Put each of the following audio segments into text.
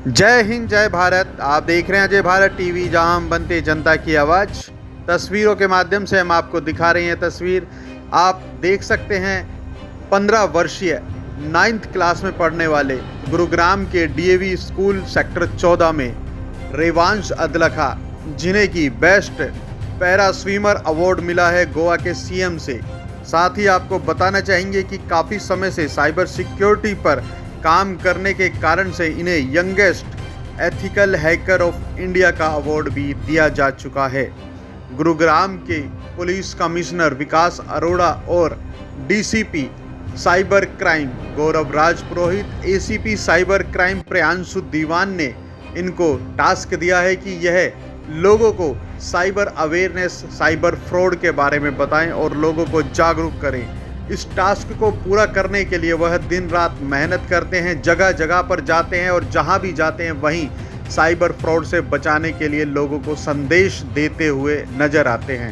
जय हिंद जय भारत। आप देख रहे हैं अजय भारत टीवी, जहां हम बनते जनता की आवाज़। तस्वीरों के माध्यम से हम आपको दिखा रहे हैं तस्वीर। आप देख सकते हैं 15 वर्षीय 9th क्लास में पढ़ने वाले गुरुग्राम के डीएवी स्कूल सेक्टर 14 में रेवांश अदलखा, जिन्हें की बेस्ट पैरा स्विमर अवार्ड मिला है गोवा के सीएम से। साथ ही आपको बताना चाहेंगे कि काफ़ी समय से साइबर सिक्योरिटी पर काम करने के कारण से इन्हें youngest ethical hacker of India का अवार्ड भी दिया जा चुका है। गुरुग्राम के पुलिस कमिश्नर विकास अरोड़ा और डीसीपी साइबर क्राइम गौरव राज पुरोहित, एसीपी साइबर क्राइम प्रियांशु दीवान ने इनको टास्क दिया है कि यह लोगों को साइबर अवेयरनेस, साइबर फ्रॉड के बारे में बताएं और लोगों को जागरूक करें। इस टास्क को पूरा करने के लिए वह दिन रात मेहनत करते हैं, जगह जगह पर जाते हैं और जहां भी जाते हैं वहीं साइबर फ्रॉड से बचाने के लिए लोगों को संदेश देते हुए नजर आते हैं।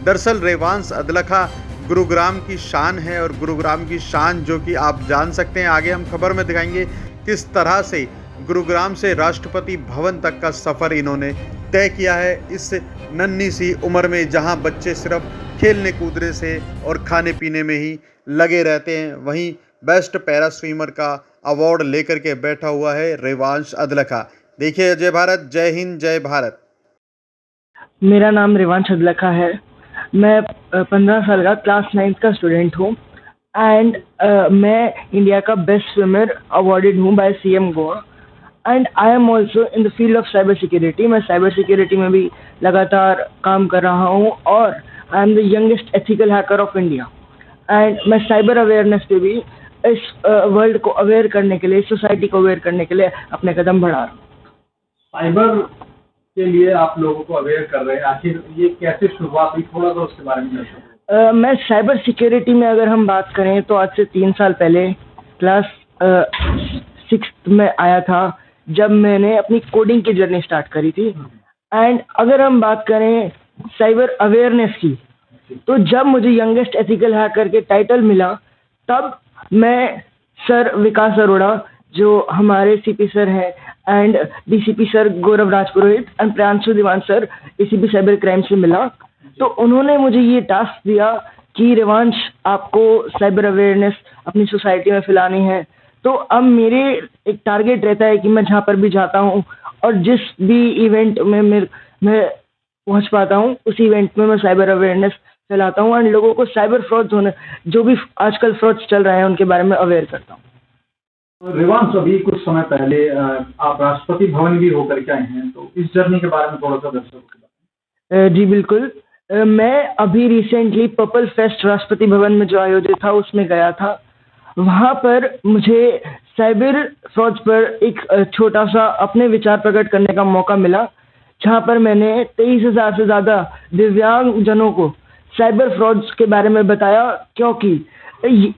दरअसल रेवांश अदलखा गुरुग्राम की शान है और गुरुग्राम की शान जो कि आप जान सकते हैं, आगे हम खबर में दिखाएंगे किस तरह से गुरुग्राम से राष्ट्रपति भवन तक का सफ़र इन्होंने तय किया है इस नन्ही सी उम्र में, जहां बच्चे सिर्फ खेलने कूदने से और खाने पीने में ही लगे रहते हैं। वहीं बेस्ट पैरा स्विमर का अवार्ड लेकर के बैठा हुआ है रेवांश अदलखा। देखिए अजय भारत, जय हिंद जय भारत। मेरा नाम रेवांश अदलखा है। मैं 15 साल का क्लास 9th का स्टूडेंट हूँ एंड मैं इंडिया का बेस्ट स्विमर अवार्डेड हूँ by CM Goa and I am also in the field of cyber security. मैं साइबर सिक्योरिटी में भी लगातार काम कर रहा हूँ और I am the youngest ethical hacker of India and मैं साइबर अवेयरनेस पे भी इस वर्ल्ड को अवेयर करने के लिए, सोसाइटी को अवेयर करने के लिए अपने कदम बढ़ा रहा हूँ। साइबर के लिए आप लोगों को अवेयर कर रहे हैं, आखिर ये कैसे शुरुआत हुई, थोड़ा सा उसके बारे में बताइए। मैं साइबर सिक्योरिटी में अगर हम बात करें तो आज से 3 साल पहले क्लास 6th में आया था जब मैंने अपनी कोडिंग की जर्नी स्टार्ट करी थी। एंड अगर हम बात करें साइबर अवेयरनेस की, तो जब मुझे यंगेस्ट एथिकल हैकर के टाइटल मिला तब मैं सर विकास अरोड़ा, जो हमारे सीपी सर हैं, and DCP sir Gaurav Raj Purohit and Priyanshu Diwan sir ACP cyber crime से मिला। तो उन्होंने मुझे ये टास्क दिया कि रेवांश, आपको साइबर अवेयरनेस अपनी सोसाइटी में फैलानी है। तो अब मेरे एक टारगेट रहता है कि मैं जहाँ पर भी जाता हूँ और जिस भी इवेंट में मैं पहुँच पाता हूँ उस इवेंट में मैं साइबर अवेयरनेस फैलाता हूँ एंड लोगों को साइबर फ्रॉड्स होने, जो भी आजकल फ्रॉड्स चल रहे हैं उनके बारे में अवेयर करता हूँ। रेवांश, अभी कुछ समय पहले आप राष्ट्रपति भवन भी होकर के आए हैं, तो इस जर्नी के बारे में थोड़ा सा दर्शकों को बताएं। जी बिल्कुल। मैं अभी recently purple fest Rashtrapati Bhavan में जो आयोजित था उसमें गया था। वहाँ पर मुझे साइबर फ्रॉड्स पर एक छोटा सा अपने विचार प्रकट करने का मौका मिला, जहाँ पर मैंने 23,000 से ज़्यादा दिव्यांग जनों को साइबर फ्रॉड्स के बारे में बताया, क्योंकि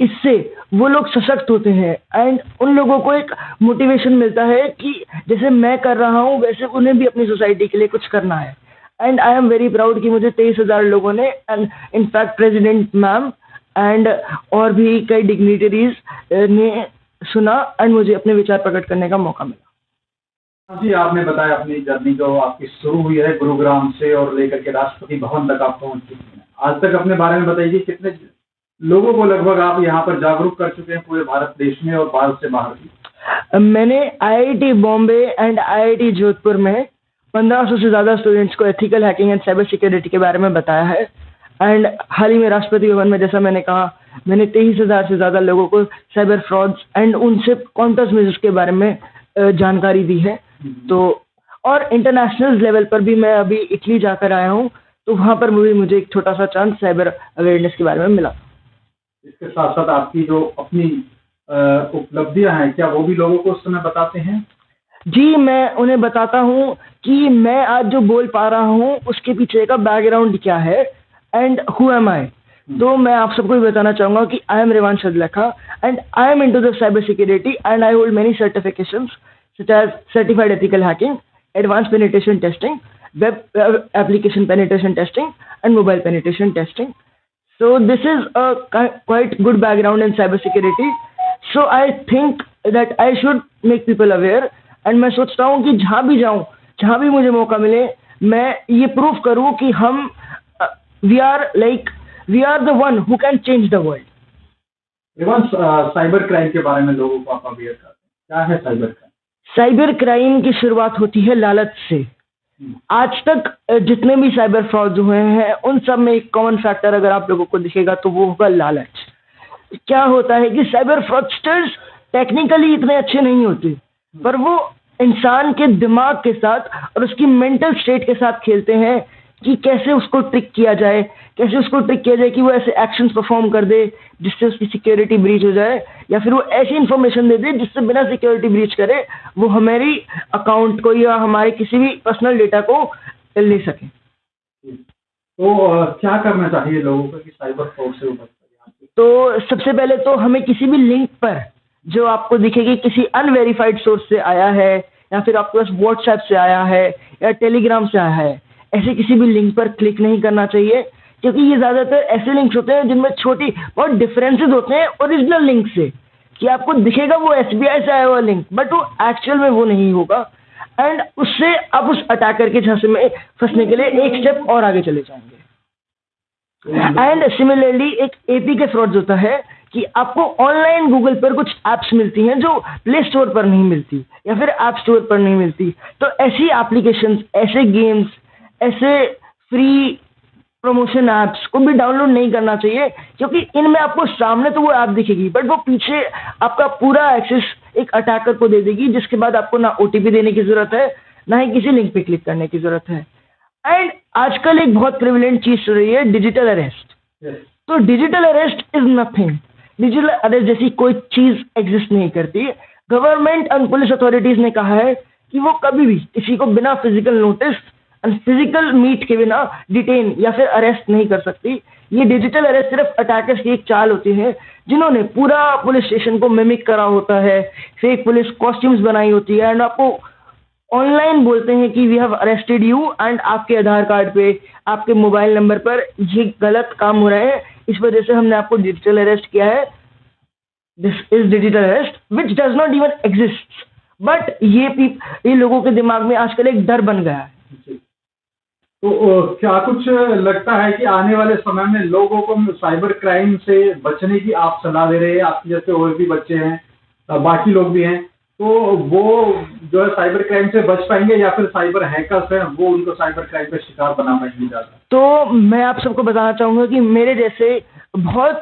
इससे वो लोग सशक्त होते हैं एंड उन लोगों को एक मोटिवेशन मिलता है कि जैसे मैं कर रहा हूँ वैसे उन्हें भी अपनी सोसाइटी के लिए कुछ करना है। And I am very proud कि मुझे 23,000 लोगों ने and in fact president ma'am and और भी कई डिग्निटरीज ने सुना एंड मुझे अपने विचार प्रकट करने का मौका मिला। जी, आपने बताया अपनी जर्नी जो आपकी शुरू हुई है गुरुग्राम से और लेकर के राष्ट्रपति भवन तक आप पहुंच चुके हैं। आज तक अपने बारे में बताइए, कितने लोगों को लगभग आप यहाँ पर जागरूक कर चुके हैं पूरे भारत देश में और भारत से बाहर भी? मैंने IIT Bombay and IIT Jodhpur में 1500 से ज़्यादा स्टूडेंट्स को ethical hacking and cyber security के बारे में बताया है एंड हाल ही में राष्ट्रपति भवन में, जैसा मैंने कहा, मैंने 23,000 से ज़्यादा लोगों को साइबर फ्रॉड्स एंड उनसे काउंटर मेजर्स के बारे में जानकारी दी है। तो और इंटरनेशनल लेवल पर भी मैं अभी इटली जाकर आया हूँ, तो वहाँ पर मुझे एक छोटा सा चांस साइबर अवेयरनेस के बारे में मिला। इसके साथ साथ आपकी जो अपनी उपलब्धियां हैं, क्या वो भी लोगों को उस समय बताते हैं? जी, मैं उन्हें बताता हूँ कि मैं आज जो बोल पा रहा हूँ उसके पीछे का बैकग्राउंड क्या है एंड हु एम आई। तो मैं आप सबको भी बताना चाहूँगा कि I am Revansh Adlakha and I am into the cyber security and I hold many certifications such as certified ethical hacking, advanced penetration testing, web application penetration testing and mobile penetration testing. So this is a quite good background in cyber security. So I think that I should make people aware and मैं सोचता हूँ कि जहाँ भी जाऊँ, जहाँ भी मुझे मौका मिले, मैं ये प्रूव करूँ कि हम we are the one who can change the world. एवं साइबर क्राइम के बारे में लोगों को आप अवेयर करते हैं, क्या है साइबर क्राइम? साइबर क्राइम की शुरुआत होती है लालच से। आज तक जितने भी साइबर फ्रॉड हुए हैं उन सब में एक कॉमन फैक्टर अगर आप लोगों को दिखेगा तो वो होगा लालच। क्या होता है कि साइबर फ्रॉडस्टर्स टेक्निकली इतने अच्छे नहीं होते, पर वो इंसान के दिमाग के साथ और उसकी मेंटल स्टेट के साथ खेलते हैं कि कैसे उसको ट्रिक किया जाए, कैसे उसको ट्रिक किया जाए कि वो ऐसे एक्शंस परफॉर्म कर दे जिससे उसकी सिक्योरिटी ब्रीच हो जाए, या फिर वो ऐसी इंफॉर्मेशन दे दे जिससे बिना सिक्योरिटी ब्रीच करे वो हमारी अकाउंट को या हमारे किसी भी पर्सनल डेटा को ले सके। तो क्या करना चाहिए लोगों को कि साइबर फ्रॉड से बच सके? तो सबसे पहले तो हमें किसी भी लिंक पर जो आपको दिखेगी किसी अनवेरिफाइड सोर्स से आया है, या फिर आपके पास व्हाट्सएप से आया है या टेलीग्राम से आया है, ऐसे किसी भी लिंक पर क्लिक नहीं करना चाहिए, क्योंकि ये ज़्यादातर ऐसे लिंक्स होते हैं जिनमें छोटी बहुत डिफरेंसेस होते हैं ओरिजिनल लिंक से, कि आपको दिखेगा वो SBI से आया हुआ लिंक बट वो एक्चुअल में वो नहीं होगा, एंड उससे आप उस अटैकर के झांसे में फंसने के लिए एक स्टेप और आगे चले जाएंगे। एंड सिमिलरली एक APK फ्रॉड होता है कि आपको ऑनलाइन गूगल पर कुछ ऐप्स मिलती हैं जो प्ले स्टोर पर नहीं मिलती या फिर ऐप स्टोर पर नहीं मिलती, तो ऐसी एप्लीकेशंस, ऐसे गेम्स, ऐसे फ्री प्रमोशन ऐप्स को भी डाउनलोड नहीं करना चाहिए, क्योंकि इनमें आपको सामने तो वो ऐप दिखेगी बट वो पीछे आपका पूरा एक्सेस एक अटैकर को दे देगी, जिसके बाद आपको ना OTP देने की ज़रूरत है, ना ही किसी लिंक पे क्लिक करने की ज़रूरत है। एंड आजकल एक बहुत प्रिविलेंट चीज़ चल रही है, डिजिटल अरेस्ट। तो digital arrest is nothing, digital arrest जैसी कोई चीज़ एग्जिस्ट नहीं करती। गवर्नमेंट एंड पुलिस अथॉरिटीज़ ने कहा है कि वो कभी भी किसी को बिना physical notice and physical meet के बिना डिटेन या फिर अरेस्ट नहीं कर सकती। ये डिजिटल अरेस्ट सिर्फ अटैकर्स की एक चाल होती है जिन्होंने पूरा पुलिस स्टेशन को मिमिक करा होता है, फेक पुलिस कॉस्ट्यूम्स बनाई होती है, एंड आपको ऑनलाइन बोलते हैं कि we have arrested you, and आपके आधार कार्ड पे, आपके मोबाइल नंबर पर ये गलत काम हो रहा है, इस वजह से हमने आपको डिजिटल अरेस्ट किया है। This is digital arrest which does not even exist, but ये लोगों के दिमाग में आजकल एक डर बन गया है। तो क्या कुछ लगता है कि आने वाले समय में लोगों को साइबर क्राइम से बचने की आप सलाह दे रहे हैं? आपके जैसे और भी बच्चे हैं, बाकी लोग भी हैं, तो वो जो है साइबर क्राइम से बच पाएंगे या फिर साइबर हैकर्स हैं वो उनको साइबर क्राइम का शिकार बना पाएंगे ज़्यादा? तो मैं आप सबको बताना चाहूँगा कि मेरे जैसे बहुत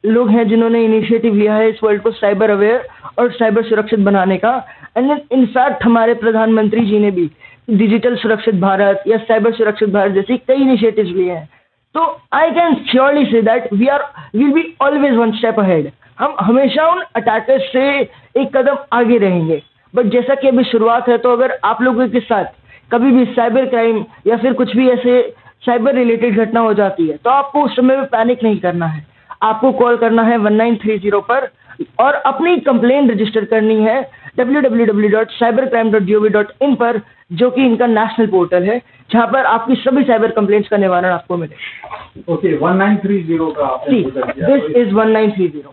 लोग हैं जिन्होंने इनिशिएटिव लिया है इस वर्ल्ड को साइबर अवेयर और साइबर सुरक्षित बनाने का, एंड इनफैक्ट हमारे प्रधानमंत्री जी ने भी डिजिटल सुरक्षित भारत या साइबर सुरक्षित भारत जैसी कई इनिशिएटिव्स लिए हैं। तो I can surely say that will be always one step ahead. हम हमेशा उन अटैकर्स से एक कदम आगे रहेंगे, बट जैसा कि अभी शुरुआत है, तो अगर आप लोगों के साथ कभी भी साइबर क्राइम या फिर कुछ भी ऐसे साइबर रिलेटेड घटना हो जाती है तो आपको उस समय में पैनिक नहीं करना है, आपको कॉल करना है 1930 पर और अपनी कंप्लेंट रजिस्टर करनी है www.cybercrime.gov.in पर, जो कि इनका नेशनल पोर्टल है जहां पर आपकी सभी साइबर कंप्लेंट्स का निवारण आपको मिले। ओके, 1930 का आपने दिस इज 1930।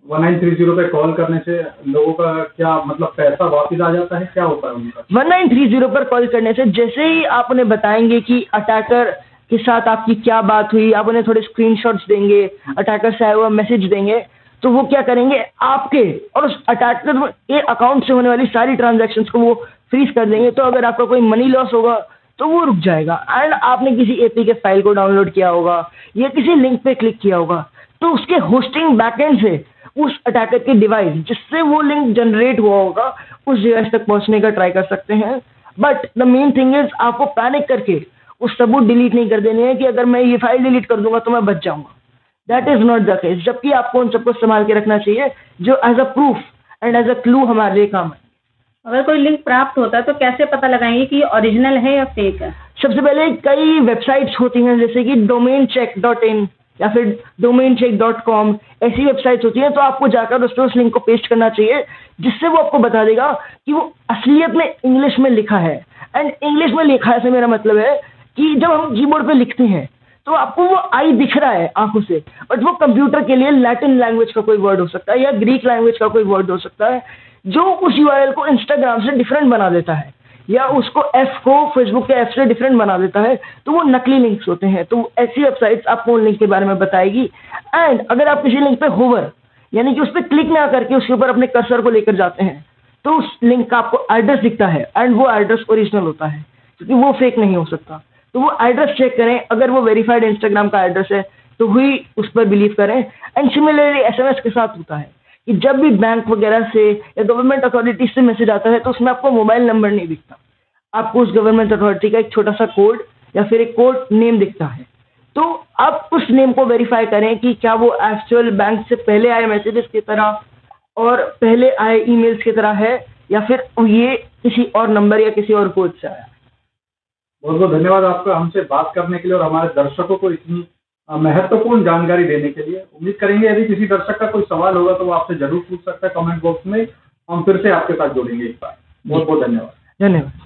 1930 पे कॉल करने से लोगों का क्या मतलब पैसा वापस आ जाता है, क्या होता है उनका? 1930 पर कॉल करने से जैसे ही आप उन्हें बताएंगे कि अटैकर के साथ आपकी क्या बात हुई, आप उन्हें थोड़े स्क्रीनशॉट्स देंगे, अटैकर से आया हुआ मैसेज देंगे, तो वो क्या करेंगे, आपके और उस अटैकर के अकाउंट से होने वाली सारी ट्रांजैक्शंस को वो फ्रीज कर देंगे। तो अगर आपका कोई मनी लॉस होगा तो वो रुक जाएगा, एंड आपने किसी APK फाइल को डाउनलोड किया होगा या किसी लिंक पे क्लिक किया होगा तो उसके होस्टिंग बैकएंड से उस अटैकर के डिवाइस जिससे वो लिंक जनरेट हुआ होगा उस डिवाइस तक पहुंचने का ट्राई कर सकते हैं। But the main thing is आपको पैनिक करके उस सबूत डिलीट नहीं कर देने हैं कि अगर मैं ये फाइल डिलीट कर दूंगा तो मैं बच जाऊंगा। That is not the case, जबकि आपको उन सबको संभाल के रखना चाहिए जो as a proof and as a clue हमारे लिए काम है। अगर कोई लिंक प्राप्त होता है तो कैसे पता लगाएंगे कि ओरिजिनल है या फेक है? सबसे पहले कई वेबसाइट्स होती हैं जैसे कि domaincheck.in या फिर domaincheck.com, ऐसी वेबसाइट्स होती हैं, तो आपको जाकर उस लिंक को पेस्ट करना चाहिए जिससे वो आपको बता देगा कि वो असलियत में इंग्लिश में लिखा है। एंड इंग्लिश में लिखा है से मेरा मतलब है कि जब हम कीबोर्ड पे लिखते हैं तो आपको वो आई दिख रहा है आंखों से, बट वो कंप्यूटर के लिए लैटिन लैंग्वेज का कोई वर्ड हो सकता है या ग्रीक लैंग्वेज का कोई वर्ड हो सकता है, जो उस यूआरएल को इंस्टाग्राम से डिफरेंट बना देता है या उसको एफ को फेसबुक के एफ से डिफरेंट बना देता है, तो वो नकली लिंक्स होते हैं। तो ऐसी वेबसाइट्स आपको उन लिंक के बारे में बताएगी। एंड अगर आप किसी लिंक पे होवर यानी कि उस पर क्लिक ना करके उसके ऊपर अपने कर्सर को लेकर जाते हैं तो उस लिंक का आपको एड्रेस दिखता है एंड वो एड्रेस ओरिजिनल होता है क्योंकि वो फेक नहीं हो सकता। तो वो एड्रेस चेक करें, अगर वो वेरीफाइड इंस्टाग्राम का एड्रेस है तो ही उस पर बिलीव करें। एंड सिमिलरली एसएमएस के साथ होता है कि जब भी बैंक वगैरह से या गवर्नमेंट अथॉरिटी से मैसेज आता है तो उसमें आपको मोबाइल नंबर नहीं दिखता, आपको उस गवर्नमेंट अथॉरिटी का एक छोटा सा कोड या फिर एक कोड नेम दिखता है। तो आप उस नेम को वेरीफाई करें कि क्या वो एक्चुअल बैंक से पहले आए मैसेजेस की तरह और पहले आए ईमेल्स की तरह है या फिर ये किसी और नंबर या किसी और कोड से आया। बहुत बहुत धन्यवाद आपका हमसे बात करने के लिए और हमारे दर्शकों को इतनी महत्वपूर्ण जानकारी देने के लिए। उम्मीद करेंगे यदि किसी दर्शक का कोई सवाल होगा तो वो आपसे जरूर पूछ सकता है कमेंट बॉक्स में, हम फिर से आपके साथ जोड़ेंगे एक बार। बहुत बहुत धन्यवाद। धन्यवाद।